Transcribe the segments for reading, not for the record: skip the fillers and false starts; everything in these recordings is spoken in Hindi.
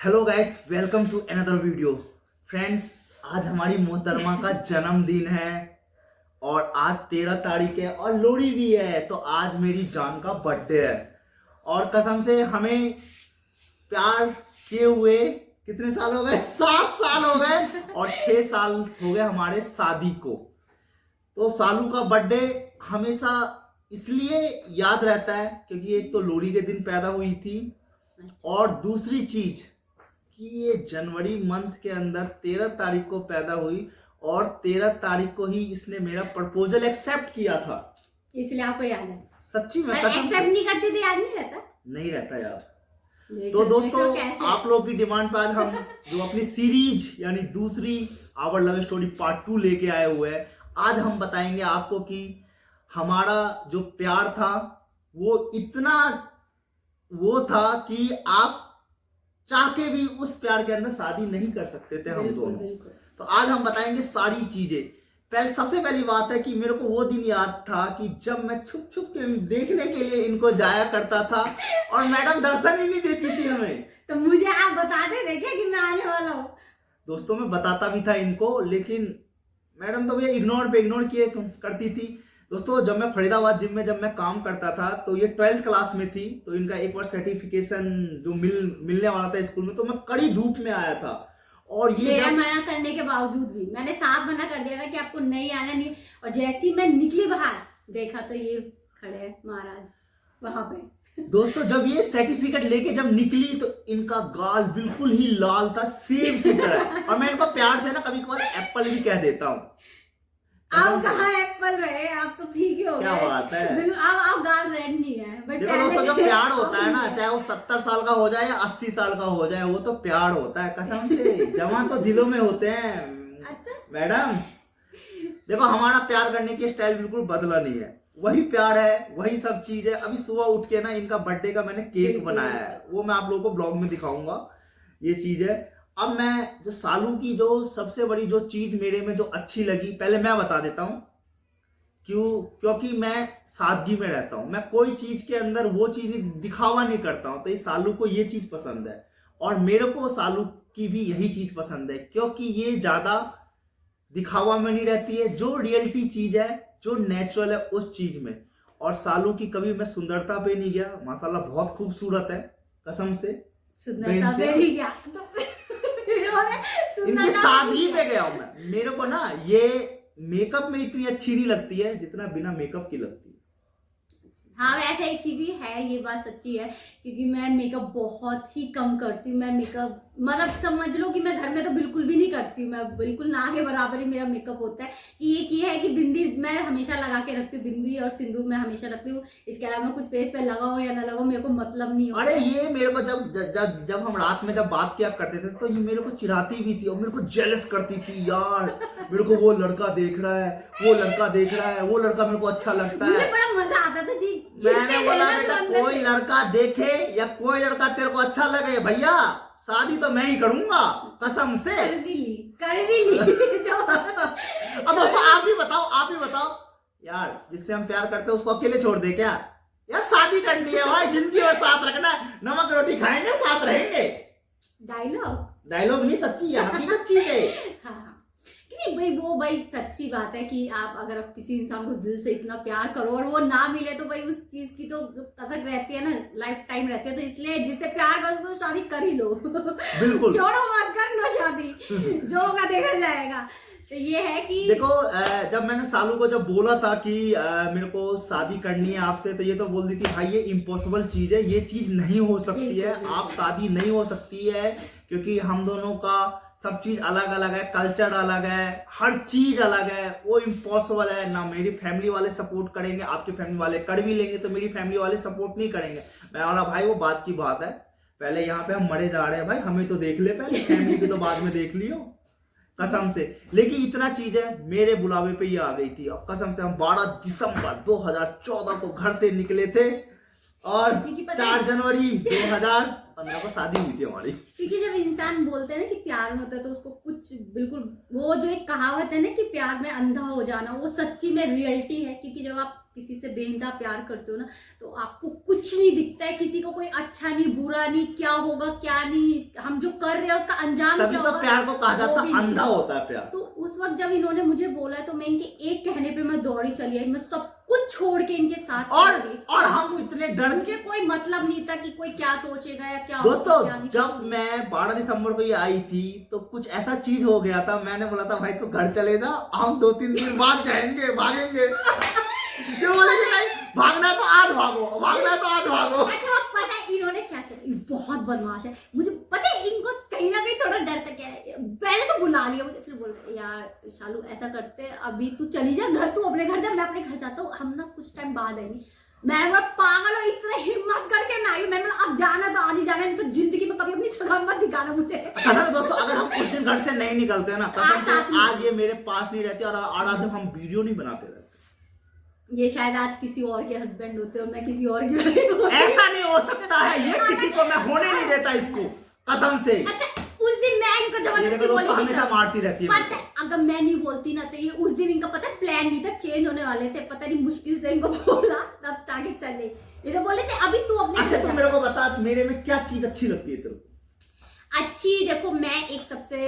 Hello guys, welcome to another video. Friends, आज हमारी मोहतरमा का जन्मदिन है और आज 13 तारीख है और लोहड़ी भी है। तो आज मेरी जान का बर्थडे है और कसम से हमें प्यार किए हुए कितने साल हो गए? 7 साल हो गए और 6 साल हो गए हमारे शादी को। तो सालू का बर्थडे हमेशा इसलिए याद रहता है क्योंकि एक तो लोहड़ी के दिन पैदा हुई थी और दूसरी चीज कि ये जनवरी मंथ के अंदर 13 तारीख को पैदा हुई और 13 तारीख को ही इसने मेरा प्रपोजल एक्सेप्ट किया था। इसलिए आपको याद है? सच्ची में एक्सेप्ट नहीं करती थी, याद नहीं रहता? नहीं रहता यार। तो दोस्तों, आप लोगों की डिमांड पर आज हम जो अपनी सीरीज यानी दूसरी आवर लव स्टोरी पार्ट 2 लेके आए हुए हैं। आज हम बताएंगे आपको कि हमारा जो प्यार था वो इतना वो था कि आप चाह के भी उस प्यार के अंदर शादी नहीं कर सकते थे हम दोनों। तो आज हम बताएंगे सारी चीजें। सबसे पहली बात है कि मेरे को वो दिन याद था कि जब मैं छुप छुप के देखने के लिए इनको जाया करता था और मैडम दर्शन ही नहीं देती थी हमें। तो मुझे आप बताते थे क्या कि मैं आने वाला हूँ? दोस्तों, मैं बताता भी था इनको, लेकिन मैडम तो भैया इग्नोर किए करती थी। दोस्तों, जब मैं फरीदाबाद जिम में जब मैं काम करता था तो ये 12th क्लास में थी, तो इनका एक बार सर्टिफिकेशन जो मिलने वाला था स्कूल में, तो मैं कड़ी धूप में आया था और ये मेरा मना करने के बावजूद भी मैंने साफ मना कर दिया था कि आपको नहीं आना नहीं। और जैसे ही मैं निकली बाहर देखा तो ये खड़े हैं महाराज वहां पे। दोस्तों, जब ये सर्टिफिकेट लेके जब निकली तो इनका गाल बिल्कुल ही लाल था, सेब की तरह। और मैं इनको प्यार से ना कभी कभार एप्पल भी कह देता हूँ। आप कहाँ एप्पल रहे, आप तो फीके हो गए। क्या बात है? बिल्कुल, आप गाल रेड नहीं है। देखो दोस्तों, जब प्यार होता है ना, चाहे वो 70 साल का हो जाए या 80 साल का हो जाए, वो तो प्यार होता है कसम से। जवान तो दिलों में होते हैं। अच्छा मैडम देखो, हमारा प्यार करने की स्टाइल बिल्कुल बदला नहीं है, वही प्यार है, वही सब चीज है। अभी सुबह उठ के ना इनका बर्थडे का मैंने केक बनाया है, वो मैं आप लोगों को ब्लॉग में दिखाऊंगा। ये चीज है। अब मैं जो सालू की जो सबसे बड़ी जो चीज मेरे में जो अच्छी लगी, पहले मैं बता देता हूं क्योंकि मैं सादगी में रहता हूं। मैं कोई चीज के अंदर वो चीज दिखावा नहीं करता हूं। तो ये सालू को ये चीज पसंद है और मेरे को सालू की भी यही चीज पसंद है, क्योंकि ये ज्यादा दिखावा में नहीं रहती है। जो रियलिटी चीज है, जो नेचुरल है उस चीज में। और सालू की कभी मैं सुंदरता पे नहीं गया, माशाल्लाह बहुत खूबसूरत है कसम से। सुंदरता पे ही गया इनकी शादी पे गया हूं मैं। मेरे को ना ये मेकअप में इतनी अच्छी नहीं लगती है जितना बिना मेकअप की लगती है। हाँ, वैसे एक की भी है, ये बात सच्ची है क्योंकि मैं मेकअप बहुत ही कम करती हूँ। मैं मेकअप मतलब समझ लो कि मैं घर में तो बिल्कुल भी नहीं करती हूँ। मैं बिल्कुल ना के बराबर ही मेरा मेकअप होता है। कि एक ये है कि बिंदी मैं हमेशा लगा के रखती हूँ, बिंदी और सिंदूर मैं हमेशा रखती हूँ। इसके अलावा मैं कुछ फेस पे लगाऊं या ना लगाऊं मेरे को मतलब नहीं होता। अरे ये मेरे को जब हम रात में जब बात किया करते थे तो ये मेरे को चिढ़ाती भी थी और मेरे को जेलस करती थी। यार मेरे को वो लड़का देख रहा है, वो लड़का देख रहा है, वो लड़का मेरे को अच्छा लगता है। मुझे बड़ा मजा आता था जी। मैंने बोला बेटा, कोई लड़का देखे या कोई लड़का तेरे को अच्छा लगे, भैया शादी तो मैं ही करूंगा कसम से। कर भी ली अब दोस्तों, आप ही बताओ यार, जिससे हम प्यार करते हैं उसको अकेले छोड़ दे क्या? यार शादी करनी है भाई, जिंदगी में साथ रखना है, नमक रोटी खाएंगे साथ रहेंगे। डायलॉग नहीं, सच्ची है, हकीकत चीज है। हाँ नहीं भाई, वो भाई सच्ची बात है कि आप अगर आप किसी इंसान को दिल से इतना प्यार करो और वो ना मिले तो भाई उस चीज की तो जो कसक रहती है ना, लाइफ टाइम रहती है। तो इसलिए जिससे प्यार करो उसको शादी कर ही लो। बिल्कुल छोड़ो मत, कर लो शादी, जो होगा देखा जाएगा। तो ये है कि देखो, जब मैंने सालू को जब बोला था कि मेरे को शादी करनी है आपसे, तो ये तो बोल दी थी भाई ये इम्पॉसिबल चीज है, ये चीज नहीं हो सकती है, आप शादी नहीं हो सकती है क्योंकि हम दोनों का सब चीज अलग अलग है, कल्चर अलग है, हर चीज अलग है, वो इम्पॉसिबल है। ना मेरी फैमिली वाले सपोर्ट करेंगे, आपकी फैमिली वाले कर भी लेंगे तो मेरी फैमिली वाले सपोर्ट नहीं करेंगे। मैं बोला भाई वो बात की बात है, पहले यहाँ पे हम मरे जा रहे हैं भाई, हमें तो देख ले पहले, फैमिली की तो बाद में देख लियो कसम से। लेकिन इतना चीज है, मेरे बुलावे पे ये आ गई थी और कसम से हम 12 दिसंबर 2014 को घर से निकले थे और 4 जनवरी 2015 को शादी हुई थी हमारी। क्योंकि जब इंसान बोलते हैं ना कि प्यार में होता है तो उसको कुछ बिल्कुल, वो जो एक कहावत है ना कि प्यार में अंधा हो जाना, वो सच्ची में रियलिटी है। क्योंकि जब आप किसी से बेइंतहा प्यार करते हो ना तो आपको कुछ नहीं दिखता है, किसी को कोई अच्छा नहीं बुरा नहीं, क्या होगा क्या नहीं, हम जो गया उसका अंजाम तभी क्या तो होगा प्यार को कहा वो जाता भी नहीं अंधा पता। होता है प्यार। तो उस वक्त जब इन्होंने मुझे बोला तो मैं इनके एक कहने पे मैं दौड़ी चली आई, मैं सब कुछ छोड़ के इनके साथ चली गई। और हम इतने डर, मुझे कोई मतलब नहीं था कि कोई क्या सोचेगा या क्या दोस्तों होगा, क्या नहीं जब सोचेगा। मैं 12 दिसंबर को ये आई थी तो कुछ ऐसा चीज हो गया था, मैंने बोला था भाई तू घर चले जा, हम 2-3 दिन बाद जाएंगे, भागेंगे। ये बोले कि नहीं भागना है तो आज भागो, भागना है तो आज भागो। अच्छा पता है इन्होंने क्या किया, ये बहुत बदमाश है, मुझे पता है इनको कहीं ना कहीं थोड़ा डर था। क्या है, पहले तो बुला लिया मुझे, फिर बोल रहे यार शालू ऐसा करते अभी तू चली जा घर, तू अपने घर जा, मैं अपने घर जाता हूँ, हम ना कुछ टाइम बाद आएंगे। मैं बोला पागल हो, इतना हिम्मत करके मैं आई। मैंने बोला अब जाना तो आज ही जाना, नहीं तो जिंदगी में कभी अपनी शकल मत दिखाना मुझे। कसम है दोस्तों, अगर हम उस दिन घर से नहीं निकलते ना, कसम आज साथ से में। आज ये मेरे पास नहीं रहती और आज जब हम वीडियो नहीं बनाते रहते। ये शायद आज किसी और के हस्बैंड होते और मैं किसी और की। ऐसा नहीं हो सकता है, ये किसी को मैं होने नहीं देता इसको, कसम से। अच्छा उस दिन मैं इनको मेरे जबरदस्ती को बोली दोस्तों थी हमेशा मारती रहती है पता है, अगर मैं नहीं बोलती ना तो ये उस दिन इनका पता है प्लान नहीं था, चेंज होने वाले थे, पता नहीं मुश्किल से इनको बोला तब जाके चले। ये तो बोले थे अभी तू अपने अच्छा घर तू जा। मेरे को बता मेरे में क्या चीज अच्छी लगती है तेरे को? अच्छी देखो, मैं एक सबसे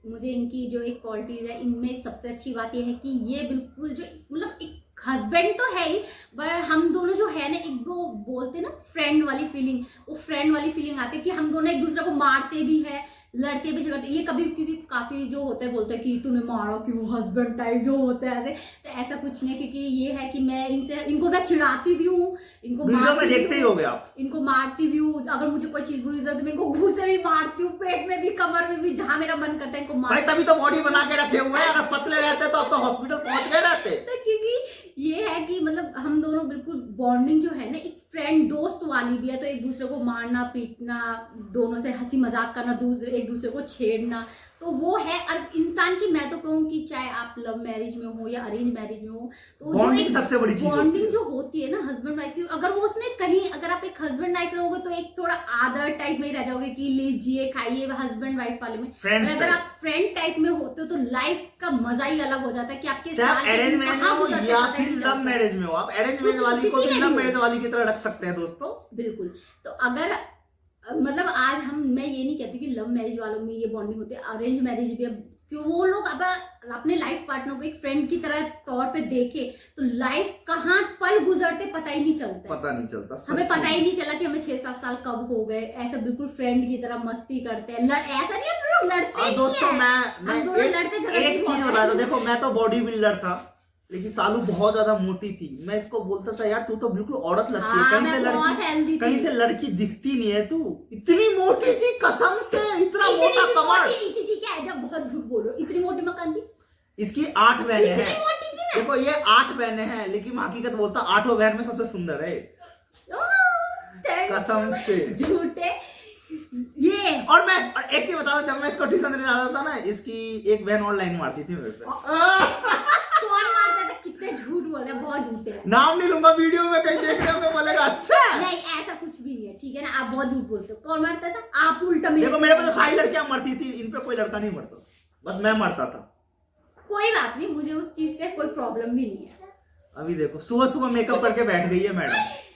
मुझे इनकी जो एक क्वालिटीज है इनमें सबसे अच्छी बात यह है कि ये बिल्कुल जो मतलब एक हस्बैंड तो है ही, पर हम दोनों जो है ना एक वो बोलते हैं ना फ्रेंड वाली फीलिंग, वो फ्रेंड वाली फीलिंग आती है कि हम दोनों एक दूसरे को मारते भी है, लड़ते भी झगड़ते। ये कभी क्योंकि काफी जो होते हैं बोलते हैं कि तूने मारा क्यों, हस्बैंड टाइप जो होते हैं ऐसे, तो ऐसा कुछ नहीं है। क्योंकि ये है कि मैं इनको मैं चिढ़ाती भी हूँ, इनको वीडियो में मारती देखते ही भी हो हूँ, गया आप। इनको मारती भी हूँ। अगर मुझे कोई चीज बुरी तो मैं इनको घूस से भी मारती हूँ, पेट में भी, कमर में भी, जहां मेरा मन करता है इनको भाई मार। तभी तो बॉडी बना के रखे हुए हैं, अगर पतले रहते तो अब तो हॉस्पिटल पहुंच गए रहते। तो क्योंकि ये है कि मतलब हम दोनों बिल्कुल बॉन्डिंग जो है ना एक फ्रेंड दोस्त वाली भी है, तो एक दूसरे को मारना पीटना, दोनों से हंसी मजाक करना, एक दूसरे को छेड़ना, तो वो है। और इंसान की मैं तो कहूँ कि चाहे आप लव मैरिज में हो या अरेंज मैरिज में हो, तो जो बॉन्डिंग एक सबसे बड़ी चीज होती बॉन्डिंग है। जो होती है ना हस्बैंड वाइफ की, अगर वो उसमें कहीं अगर आप एक हस्बैंड वाइफ रहोगे तो एक थोड़ा आदर टाइप में ही रह जाओगे कि लीजिए खाइए, हस्बैंड वाइफ वाले में। फ्रेंड्स अगर आप फ्रेंड टाइप में होते हो तो लाइफ का मजा ही अलग हो जाता है कि आपके साथ चाहे अरेंज मैरिज में हो या फिर लव मैरिज में हो, आप अरेंज मैरिज वाली को भी लव मैरिज वाली की तरह रख सकते हैं दोस्तों। बिल्कुल। तो अगर मतलब आज मैं ये नहीं कहती कि लव मैरिज वालों में ये बॉन्डिंग होती है, अरेंज मैरिज भी कि वो लोग अब अपने लाइफ पार्टनर को एक फ्रेंड की तरह तौर पे देखे तो लाइफ कहाँ पल गुजरते पता ही नहीं चलता, पता नहीं चलता, हमें पता ही नहीं चला कि हमें 6-7 साल कब हो गए। ऐसे बिल्कुल फ्रेंड की तरह मस्ती करते हैं, ऐसा नहीं हम लोग लड़ते और नहीं दोस्तों हैं। मैं हम दोनों लड़ते झगड़ते एक चीज बहुत बता हैं। दूं, देखो मैं तो बॉडी बिल्डर था, लेकिन सालू बहुत ज्यादा मोटी थी। मैं इसको बोलता था यार तू तो बिल्कुल औरत लगती है, हाँ, कहीं से मैं बहुत healthy थी। कहीं से लड़की दिखती नहीं है, तू इतनी मोटी थी कसम से, इतना इतनी मोटा भी कमर। मोटी नहीं थी, ठीक है जब बहुत झूठ बोलो, इतनी मोटी मकान थी, इसकी 8 बहनें इतनी हैं, मोटी थी मैं। देखो ये 8 बहनें हैं, लेकिन हकीकत बोलता 8 बहन में सबसे सुंदर है कसम से। झूठे ये। और मैं एक चीज बता दूं, जब मैं इसको ट्यूशन देने जाता था ना, इसकी एक बहन ऑनलाइन मारती थी मेरे पे। कौन मारता था, कितने झूठ बोलते हैं, बहुत झूठे हैं। नाम नहीं लूंगा, वीडियो में कहीं देखने को बोलेगा अच्छा है। नहीं ऐसा कुछ भी नहीं है, ठीक है ना, आप बहुत झूठ बोलते हो। कौन मारता था, आप उल्टा देखो मेरे पे तो सारी लड़कियां मरती थी, इन पे कोई लड़का नहीं मरता, बस मैं मरता था। कोई बात नहीं, मुझे उस चीज से कोई प्रॉब्लम भी नहीं है। अभी देखो सुबह सुबह मेकअप करके बैठ गई है मैडम।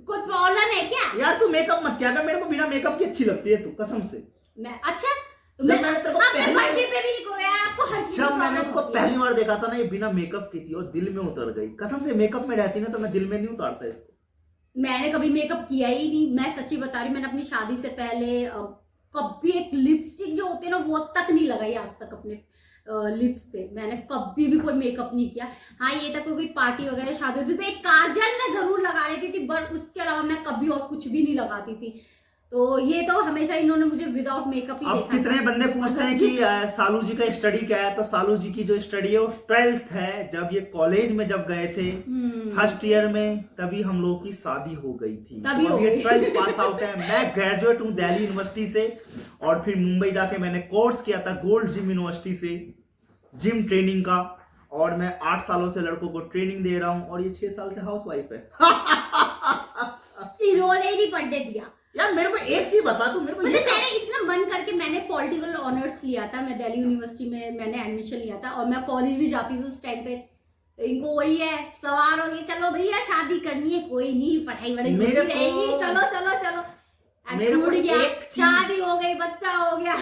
कोई प्रॉब्लम है क्या? यार तू मेकअप मत किया कर, मेरे को बिना मेकअप की अच्छी लगती है तू, कसम से। मैं अच्छा तो जब मैंने तेरे को आपने बर्थडे पे भी नहीं करो यार, आपको हर चीज जब मैंने इसको पहली बार देखा था ना, ये बिना मेकअप की थी और दिल में उतर गई कसम से। मेकअप में रहती ना तो मैं दिल में नहीं उतारता इसको। मैंने कभी मेकअप किया ही नहीं, मैं सच्ची बता रही हूँ। मैंने अपनी शादी से पहले कभी एक लिपस्टिक जो होती है ना वो तक नहीं लगाई आज तक अपने लिप्स पे। मैंने कभी भी कोई मेकअप नहीं किया। हाँ ये था कोई पार्टी वगैरह शादी होती तो एक काजल मैं जरूर लगा लेती थी, बट उसके अलावा मैं कभी और कुछ भी नहीं लगाती थी। तो ये तो हमेशा इन्होंने मुझे विदाउट मेकअप ही अब देखा। कितने बंदे पूछते हैं कि सालू जी का स्टडी क्या है, तो सालू जी की जो स्टडी है वो 12th है। जब ये कॉलेज में जब गए थे फर्स्ट ईयर में, तभी हम लोग की शादी हो गई थी। तभी तो हो ये गई। 12th पास आउट है। मैं ग्रेजुएट हूँ दिल्ली यूनिवर्सिटी से, और फिर मुंबई जाके मैंने कोर्स किया था गोल्ड जिम यूनिवर्सिटी से, जिम ट्रेनिंग का। और मैं 8 सालों से लड़कों को ट्रेनिंग दे रहा हूँ, और ये 6 साल से हाउसवाइफ है। इन्होंने ही बर्थडे दिया यार मेरे को एक चीज बता तू, मेरे को ये मैंने इतना मन करके मैंने पॉलिटिकल ऑनर्स लिया था, मैं दिल्ली यूनिवर्सिटी में मैंने एडमिशन लिया था, और मैं कॉलेज भी जाती थी उस टाइम पे। तो इनको वही है सवार हो गई, चलो भैया शादी करनी है, कोई नहीं पढ़ाई वढ़ाई होती रहेगी, चलो चलो चलो। मेरे को छूट गया, एक चीज- शादी हो गई, बच्चा हो गया,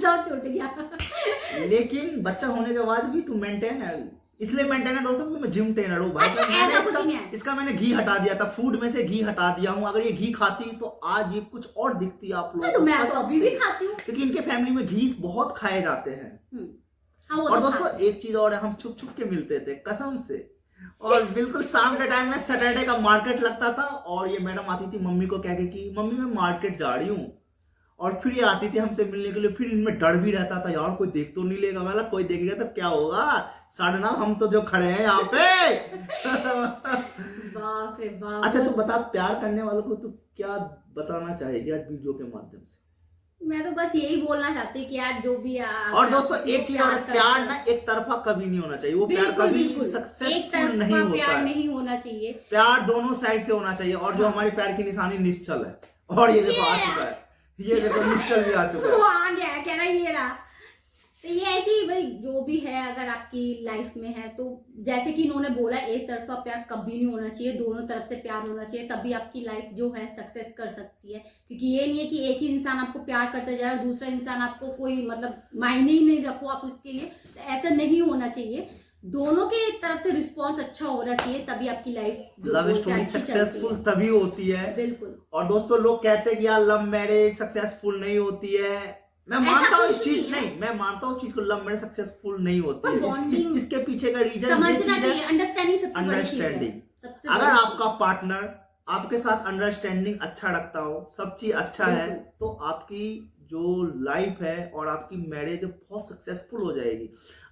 सब छूट गया। लेकिन बच्चा होने के बाद भी तू मेंटेन है, इसलिए मेंटेन है दोस्तों क्योंकि मैं जिम ट्रेनर हूँ भाई। अच्छा, ऐसा कुछ नहीं है। इसका मैंने घी हटा दिया था, फूड में से घी हटा दिया हूँ। अगर ये घी खाती तो आज ये कुछ और दिखती आप लोग। तो मैं तो अभी भी खाती हूँ, क्योंकि इनके फैमिली में घी बहुत खाए जाते हैं। हाँ, वो और तो दोस्तों एक चीज और है, हम छुप छुप के मिलते थे कसम से। और बिल्कुल शाम के टाइम में सैटरडे का मार्केट लगता था और ये मैडम आती थी मम्मी को कह के कि मम्मी मैं मार्केट जा रही हूँ, और फिर ये आती थी हमसे मिलने के लिए। फिर इनमें डर भी रहता था यार कोई देख तो नहीं लेगा, मतलब कोई देखेगा तो क्या होगा, 9:30 हम तो जो खड़े हैं यहाँ पे। बाप रे बाप। अच्छा तो बता, प्यार करने वालों को तू क्या बताना चाहेगी आज वीडियो के माध्यम से? मैं तो बस यही बोलना चाहती कि यार जो भी और दोस्तों एक चीज और, प्यार ना एक तरफा कभी नहीं होना चाहिए, वो प्यार कभी सक्सेसफुल नहीं होता प्यार है। नहीं होना चाहिए, प्यार दोनों साइड से होना चाहिए। और जो हमारे प्यार की निशानी निश्चल है, और ये देखो आ चुका है, ये देखो निश्चल भी आ चुका है। वो आ गया है, कह रहा ये रहा। तो ये है कि भाई जो भी है अगर आपकी लाइफ में है तो जैसे कि इन्होंने बोला एक तरफा प्यार कभी नहीं होना चाहिए, दोनों तरफ से प्यार होना चाहिए, तभी आपकी लाइफ जो है सक्सेस कर सकती है। क्योंकि ये नहीं है कि एक ही इंसान आपको प्यार करता जाए और दूसरा इंसान आपको कोई मतलब मायने ही नहीं रखो आप उसके लिए, तो ऐसा नहीं होना चाहिए। दोनों के तरफ से रिस्पॉन्स अच्छा होना चाहिए, तभी आपकी लाइफ लव स्टोरी सक्सेसफुल तभी होती है। बिल्कुल। और दोस्तों लोग कहते हैं कि यार लव मैरिज सक्सेसफुल नहीं होती है, मैं मानता हूँ इस चीज, नहीं मैं मानता हूँ चीज को, लव मैरिज सक्सेसफुल नहीं होती है। इसके पीछे का रीजन समझना चाहिए, अंडरस्टैंडिंग सबसे बड़ी चीज है। अंडरस्टैंडिंग। अगर आपका पार्टनर आपके साथ अंडरस्टैंडिंग अच्छा रखता हो, सब चीज अच्छा है, तो आपकी जो लाइफ है और आपकी मैरिज बहुत सक्सेसफुल हो जाएगी।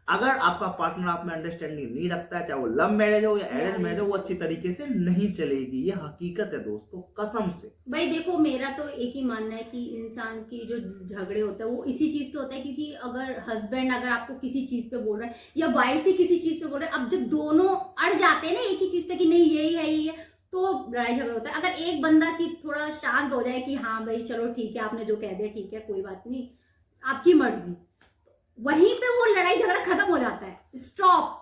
अगर आपका पार्टनर आप में अंडरस्टैंडिंग नहीं रखता है, चाहे वो लव मैरिज हो या अरेंज मैरिज हो, वो अच्छी तरीके से नहीं चलेगी। ये हकीकत है दोस्तों, कसम से। भाई देखो मेरा तो एक ही मानना है कि इंसान की जो झगड़े होते हैं वो इसी चीज से होता है, क्योंकि अगर हस्बैंड अगर आपको किसी चीज पे बोल रहा है या वाइफ ही किसी चीज पे बोल रहा है, अब जब दोनों अड़ जाते हैं ना एक ही चीज पे कि नहीं यही है यही है, तो लड़ाई झगड़ा होता है। अगर एक बंदा की थोड़ा शांत हो जाए कि हाँ भाई चलो ठीक है, आपने जो कह दिया ठीक है, कोई बात नहीं, आपकी मर्जी, वहीं पे वो लड़ाई झगड़ा खत्म हो जाता है। स्टॉप।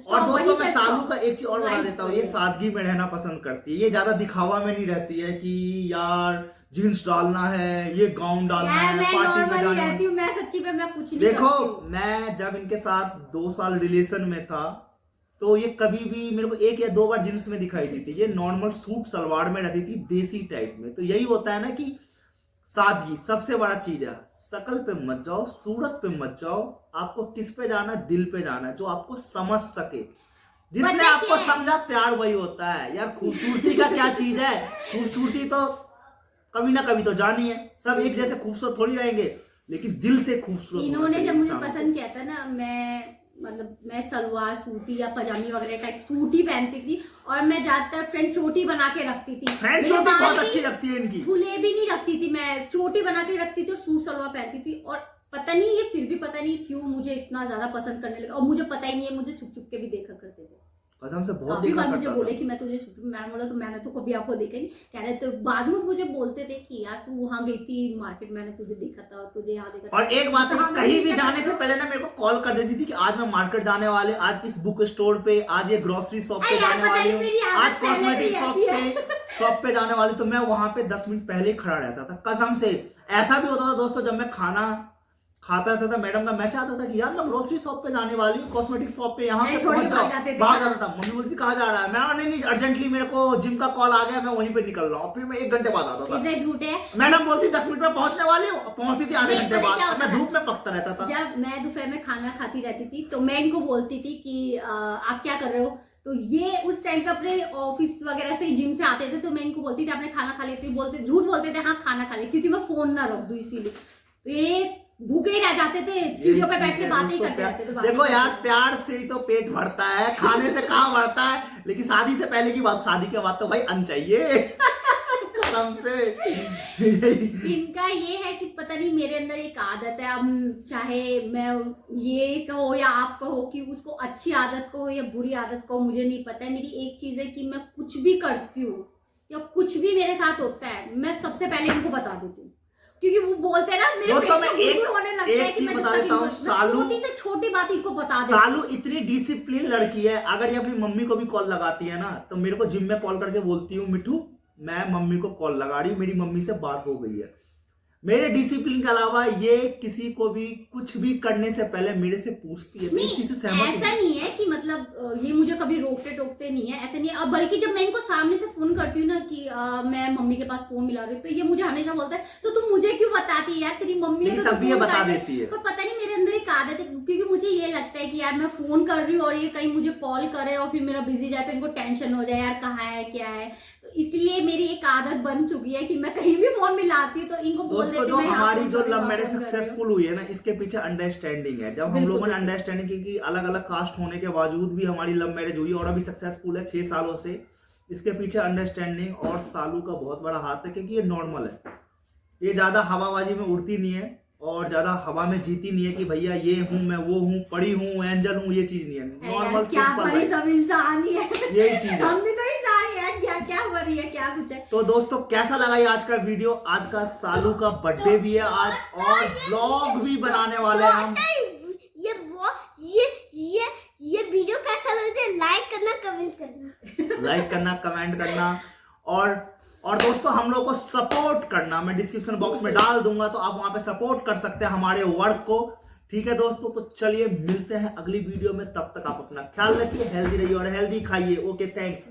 और दोस्तों मैं सालू का एक चीज और बता देता हूँ, ये सादगी में रहना पसंद करती है, ये ज्यादा दिखावा में नहीं रहती है कि यार जीन्स डालना है, ये गाउन डालना है, पार्टी में जाना है। मैं सच्ची में मैं कुछ नहीं देखो मैं जब इनके साथ 2 साल रिलेशन में था तो ये कभी भी मेरे को 1 या 2 बार जींस में दिखाई दी थी। ये नॉर्मल सूट सलवार में रहती थी, देसी टाइप में। तो यही होता है ना कि सादगी सबसे बड़ा चीज है। शकल पे मत जाओ, सूरत पे मत जाओ, आपको किस पे जाना है, दिल पे जाना है, जो आपको समझ सके। जिसने आपको समझा प्यार वही होता है यार। खूबसूरती का क्या चीज है, खूबसूरती तो कभी ना कभी तो जानी है, सब एक जैसे खूबसूरत थोड़ी रहेंगे, लेकिन दिल से खूबसूरत। इन्होंने जब मुझे पसंद किया था ना, मैं सलवार सूटी या पजामी वगैरह टाइप सूट ही पहनती थी, और मैं ज्यादातर फ्रेंच चोटी बना के रखती थी। फ्रेंच चोटी बहुत अच्छी लगती है इनकी। खुले भी नहीं रखती थी, मैं चोटी बना के रखती थी और सूट सलवार पहनती थी। और पता नहीं ये फिर भी पता नहीं क्यों मुझे इतना ज्यादा पसंद करने लगा, और मुझे पता ही नहीं है, मुझे छुप छुप के भी देखा करते थे। कसम से बहुत काफी बार मुझे बोले कि मैं तुझे छुप छुप, मैंने बोला तो मैंने तो कभी आपको देखा नहीं, कह रहे तो बाद में मुझे बोलते थे कि यार तू वहां गई थी मार्केट, मैंने तुझे देखा था, तुझे यहाँ देखा था। और एक बात है, कहीं भी जाने से पहले ना मेरे को कॉल कर देती थी कि आज मैं मार्केट जाने वाले, आज इस बुक स्टोर पे, आज ये ग्रोसरी शॉप पे जाने वाली हूँ, आज कॉस्मेटिक शॉप पे जाने वाली। तो मैं वहां पे 10 मिनट पहले खड़ा रहता था कसम से। ऐसा भी होता था दोस्तों, जब मैं खाना खाता था मैडम का मैसेज आता था कि यार मैं ग्रोसरी शॉप पे जाने वाली हूँ, कॉस्मेटिक शॉप पे, यहाँ पे पहुंच जाओ। भाग जाता था, मम्मी बोलती कहाँ जा रहा है, मैं नहीं अर्जेंटली मेरे को जिम का कॉल आ गया, मैं वहीं पे निकल रहा हूँ। फिर मैं 1 घंटे बाद आता था। कितने झूठे। मैडम बोलती 10 मिनट में पहुंचने वाली हूँ, पहुंचती थी आधे घंटे बाद, मैं धूप में पकता रहता था। जब मैं दोपहर में खाना खाती रहती थी तो मैं इनको बोलती थी कि आप क्या कर रहे हो, तो ये उस टाइम पे अपने ऑफिस वगैरह से जिम से आते थे, तो मैं इनको बोलती थी आपने खाना खा लेते, बोलते झूठ बोलते थे हाँ खाना खा ले, क्योंकि मैं फोन ना रख दूं इसीलिए। तो ये भूखे ही रह जाते थे, सीढ़ियों पे बैठ के बातें ही करते रहते थे। देखो यार प्यार से ही तो पेट भरता है, खाने से कहाँ भरता है। लेकिन शादी से पहले की बात, शादी के बाद तो भाई अन्न चाहिए कसम से। इनका ये है कि पता नहीं मेरे अंदर एक आदत है, अब चाहे मैं ये कहो या आप कहो कि उसको अच्छी आदत कहो या बुरी आदत कहो, मुझे नहीं पता है। मेरी एक चीज है कि मैं कुछ भी करती हूँ या कुछ भी मेरे साथ होता है, मैं सबसे पहले इनको बता देती हूँ, क्योंकि वो बोलते हैं ना मेरे पेट में गुड़गुड़ होने लगता है कि मैं छोटी से छोटी बात इनको बता देती हूँ। सालू इतनी डिसिप्लिन लड़की है, अगर ये अपनी मम्मी को भी कॉल लगाती है ना, तो मेरे को जिम में कॉल करके बोलती हूँ मिठू मैं मम्मी को कॉल लगा रही हूँ, मेरी मम्मी से बात हो गई है। मेरे डिसिप्लिन के अलावा ये किसी को भी कुछ भी करने से पहले मेरे से पूछती है, तो इस चीज से सहमत हूं। ऐसा नहीं है कि मतलब ये मुझे कभी रोकते टोकते नहीं है, ऐसे नहीं है। और बल्कि जब मैं इनको सामने से फोन करती हूँ ना कि मैं मम्मी के पास फोन मिला रही हूँ, तो ये मुझे हमेशा बोलता है तो तुम मुझे क्यों बताती है यार, तेरी मम्मी है तो तब भी ये बता देती है। पर पता नहीं मेरे अंदर एक आदत है, क्योंकि मुझे ये लगता है कि यार मैं फोन कर रही हूँ और ये कहीं मुझे कॉल करे और फिर मेरा बिजी जाए तो इनको टेंशन हो जाए यार कहाँ है क्या है। तो इसलिए मेरी एक आदत बन चुकी है कि मैं कहीं भी फोन मिलाती हूँ तो इनको बोल देती हूँ। जो हमारी जो लव मैरिज सक्सेसफुल हुई है ना, इसके पीछे अंडरस्टैंडिंग है। जब हम लोगों ने अंडरस्टैंडिंग की कि अलग अलग कास्ट होने के बावजूद भी हमारी लव मैरिज हुई और अभी सक्सेसफुल है 6 सालों से, इसके पीछे अंडरस्टैंडिंग और सालू का बहुत बड़ा हाथ है, क्योंकि ये नॉर्मल है। ये ज्यादा हवाबाजी में उड़ती नहीं है और ज्यादा हवा में जीती नहीं है कि भैया ये हूँ मैं वो हूँ पढ़ी हूँ एंजल हूँ, ये चीज नहीं है। नॉर्मल क्या बड़ी सब इंसान ही है, यही चीज है। हम भी तो इंसान ही है, क्या क्या बड़ी है क्या कुछ है। तो दोस्तों कैसा लगा ये आज का वीडियो? आज का सालू का बर्थडे भी है आज और व्लॉग भी बनाने वाले हैं हम। ये वीडियो कैसा लगा लाइक करना कमेंट करना लाइक करना कमेंट करना और दोस्तों हम लोग को सपोर्ट करना। मैं डिस्क्रिप्शन बॉक्स में डाल दूंगा तो आप वहां पे सपोर्ट कर सकते हैं हमारे वर्क को। ठीक है दोस्तों, तो चलिए मिलते हैं अगली वीडियो में। तब तक आप अपना ख्याल रखिए, हेल्दी रहिए और हेल्दी खाइए। Okay, thanks.